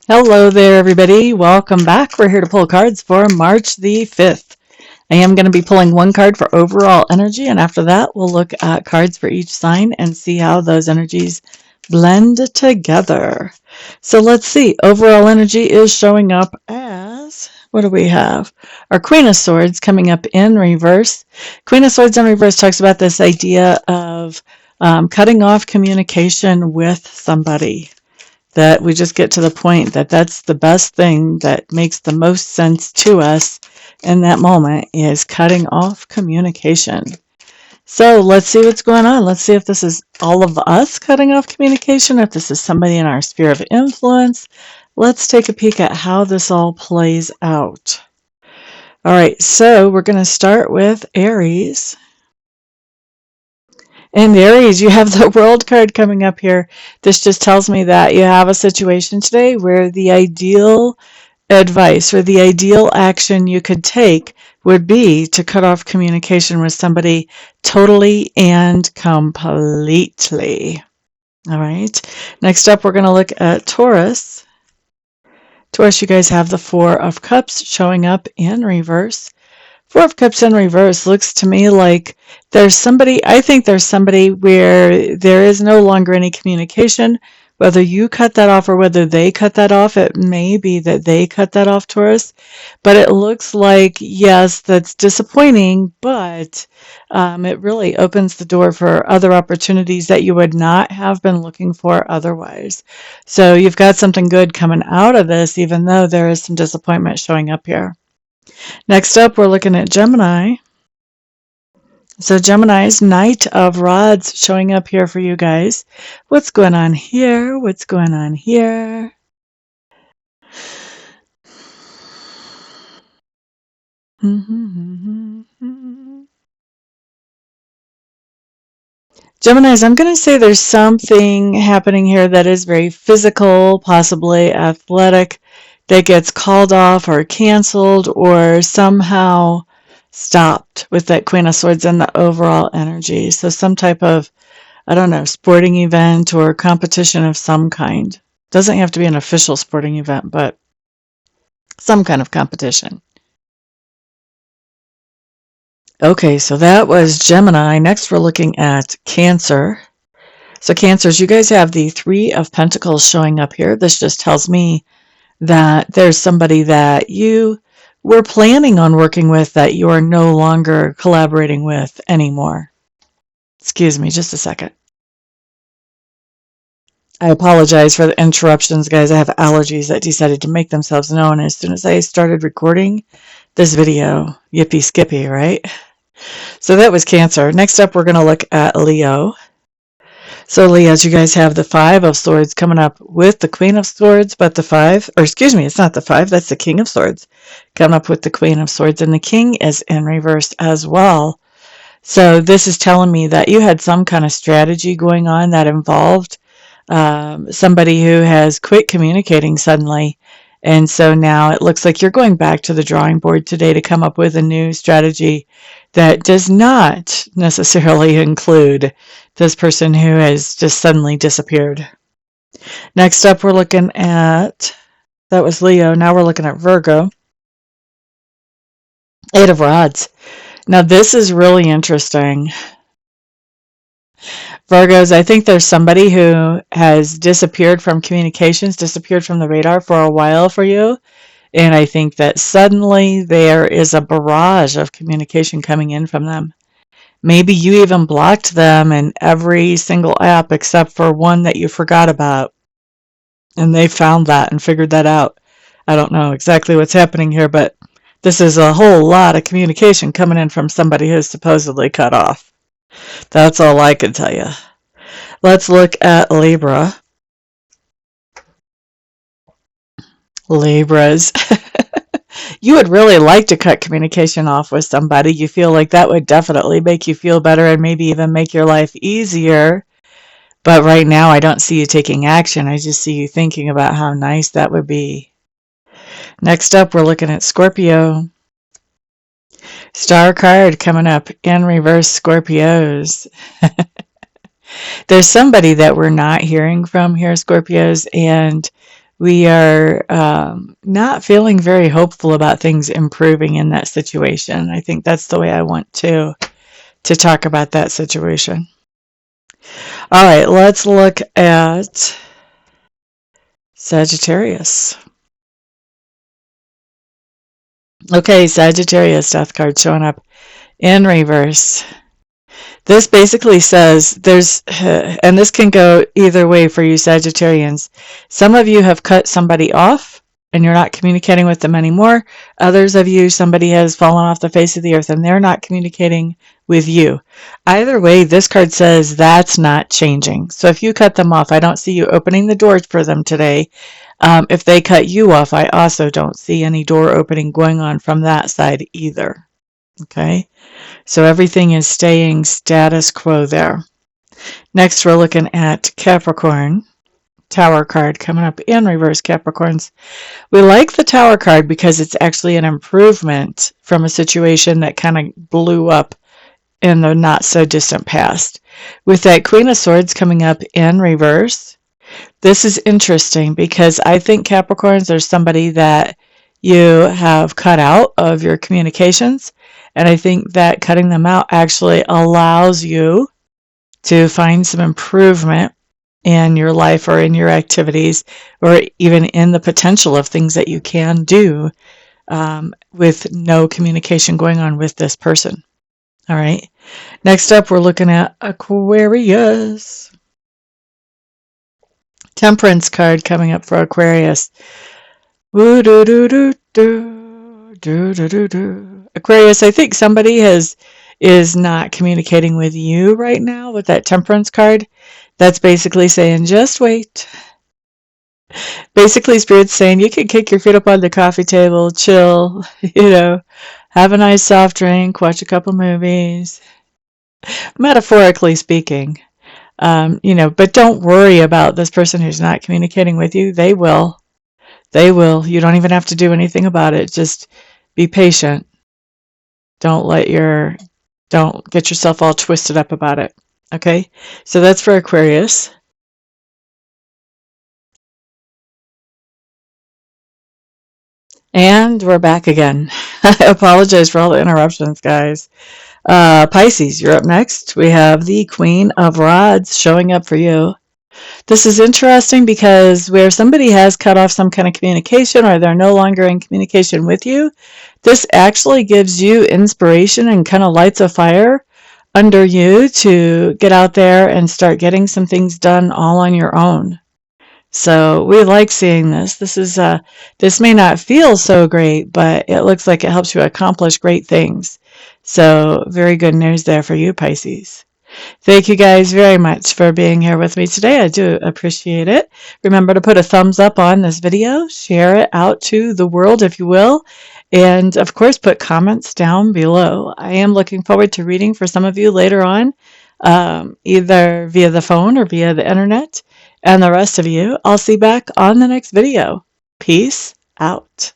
Hello there, everybody. Welcome back. We're here to pull cards for March the 5th. I am going to be pulling one card for overall energy, and after that, we'll look at cards for each sign and see how those energies blend together. So let's see. Overall energy is showing up as, what do we have? Our Queen of Swords coming up in reverse. Queen of Swords in reverse talks about this idea of cutting off communication with somebody. That we just get to the point that that's the best thing that makes the most sense to us in that moment is cutting off communication. So let's see what's going on. Let's see if this is all of us cutting off communication, if this is somebody in our sphere of influence. Let's take a peek at how this all plays out. All right, so we're going to start with Aries. And Aries, you have the World card coming up here. This just tells me that you have a situation today where the ideal advice or the ideal action you could take would be to cut off communication with somebody totally and completely. All right. Next up, we're going to look at Taurus. Taurus, you guys have the Four of Cups showing up in reverse. Four of Cups in reverse looks to me like there's somebody, I think there's somebody where there is no longer any communication, whether you cut that off or whether they cut that off. It may be that they cut that off, Taurus, but it looks like, yes, that's disappointing, but it really opens the door for other opportunities that you would not have been looking for otherwise. So you've got something good coming out of this, even though there is some disappointment showing up here. Next up, we're looking at Gemini. So Gemini's Knight of Rods showing up here for you guys. What's going on here? What's going on here? Geminis, I'm going to say there's something happening here that is very physical, possibly athletic, that gets called off or canceled or somehow stopped with that Queen of Swords and the overall energy. So some type of, I don't know, sporting event or competition of some kind. Doesn't have to be an official sporting event, but some kind of competition. Okay, so that was Gemini. Next, we're looking at Cancer. So Cancers, you guys have the Three of Pentacles showing up here. This just tells me that there's somebody that you were planning on working with that you are no longer collaborating with anymore. Excuse me, just a second. I apologize for the interruptions, guys. I have allergies that decided to make themselves known as soon as I started recording this video. Yippee skippy, right? So that was Cancer. Next up, we're going to look at Leo. So Leos, you guys have the Five of Swords coming up with the Queen of Swords, but the Five, or excuse me, it's not the Five, that's the King of Swords coming up with the Queen of Swords, and the King is in reverse as well. So this is telling me that you had some kind of strategy going on that involved somebody who has quit communicating suddenly. And so now it looks like you're going back to the drawing board today to come up with a new strategy that does not necessarily include this person who has just suddenly disappeared. Next up, we're looking at, that was Leo. Now we're looking at Virgo. Eight of Rods. Now this is really interesting. Virgos, I think there's somebody who has disappeared from communications, disappeared from the radar for a while for you. And I think that suddenly there is a barrage of communication coming in from them. Maybe you even blocked them in every single app except for one that you forgot about. And they found that and figured that out. I don't know exactly what's happening here, but this is a whole lot of communication coming in from somebody who's supposedly cut off. That's all I can tell you. Let's look at Libra. Libras. You would really like to cut communication off with somebody. You feel like that would definitely make you feel better and maybe even make your life easier. But right now, I don't see you taking action. I just see you thinking about how nice that would be. Next up, we're looking at Scorpio. Star card coming up in reverse, Scorpios. There's somebody that we're not hearing from here, Scorpios, and we are not feeling very hopeful about things improving in that situation. I think that's the way I want to talk about that situation. All right, let's look at Sagittarius. Okay, Sagittarius death card showing up in reverse. This basically says there's, and this can go either way for you Sagittarians. Some of you have cut somebody off and you're not communicating with them anymore. Others of you, somebody has fallen off the face of the earth and they're not communicating with you. Either way, this card says that's not changing. So if you cut them off, I don't see you opening the doors for them today. If they cut you off, I also don't see any door opening going on from that side either. Okay, so everything is staying status quo there. Next, we're looking at Capricorn. Tower card coming up in reverse, Capricorns. We like the Tower card because it's actually an improvement from a situation that kind of blew up in the not so distant past. With that Queen of Swords coming up in reverse, this is interesting because I think Capricorns are somebody that you have cut out of your communications. And I think that cutting them out actually allows you to find some improvement in your life or in your activities or even in the potential of things that you can do with no communication going on with this person. All right. Next up, we're looking at Aquarius. Temperance card coming up for Aquarius. Woo, doo, doo, doo, doo, doo, doo, doo, doo. Aquarius, I think somebody is not communicating with you right now with that Temperance card. That's basically saying, just wait. Basically, Spirit's saying you can kick your feet up on the coffee table, chill, have a nice soft drink, watch a couple movies. Metaphorically speaking, but don't worry about this person who's not communicating with you. They will. They will. You don't even have to do anything about it. Just be patient. Don't get yourself all twisted up about it. Okay? So that's for Aquarius. And we're back again. I apologize for all the interruptions, guys. Pisces, you're up next. We have the Queen of Rods showing up for you. This is interesting because where somebody has cut off some kind of communication or they're no longer in communication with you, this actually gives you inspiration and kind of lights a fire under you to get out there and start getting some things done all on your own. So we like seeing this. This may not feel so great, but it looks like it helps you accomplish great things. So very good news there for you, Pisces. Thank you guys very much for being here with me today. I do appreciate it. Remember to put a thumbs up on this video, share it out to the world if you will, and of course put comments down below. I am looking forward to reading for some of you later on, either via the phone or via the internet. And the rest of you, I'll see back on the next video. Peace out.